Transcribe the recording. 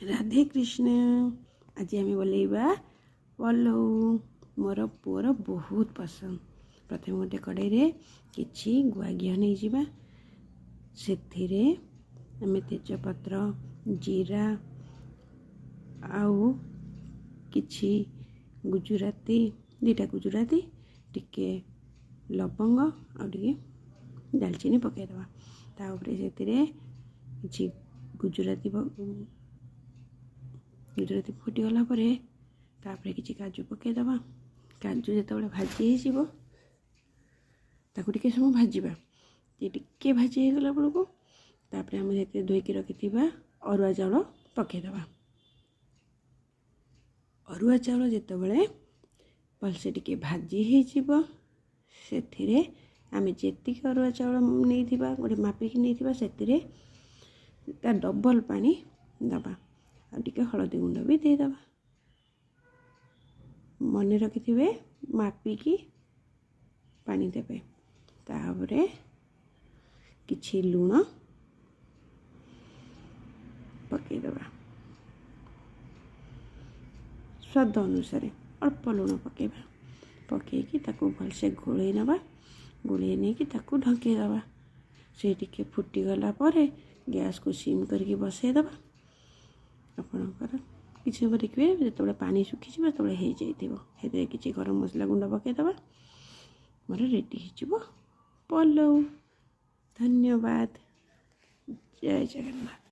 राधे कृष्ण। आज आम बोलेबा पलौ। मोर पुअर बहुत पसंद। प्रथम गोटे कड़े किछि गुआ घी नहीं जावा से आम तेजपत्र जीरा आउ किछि गुजराती दुटा गुजराती टिके लवंग आ दालचीनी पकईदे तापर से गुजराती गुजराती फुटीगला तापर किसी काजू पकईदे काजू जो भाजी होके समय भाजवा टे भाजी होगला बेलू तापर आम धोईकी रखि अरुआ चाउल पकईदे अरुआ चाउल जितेबाला भलसे टे भाजी हो आम जी अरुआ चाउल नहीं गोटे मापिकी नहीं से डबल पानी दबा आटे हलदी गुंड भी देदेबा मन रखिथे मापिकी पानी देवे तापरे किछि लूण पकईदबा स्वाद अनुसार अल्प लूण पकेबा पकईकी ताकू भलसे घोड़े नवा घोड़े नहीं कि ताकू ढंकेदबा से टिके फुटीगला गैस को सिम करके बसईदबा आपणकर किसी समय देखिए जो पानी सुखी जो हो किसी गरम मसला गुंड पकईदबा मोर रेडी हो पलौ। धन्यवाद। जय जगन्नाथ।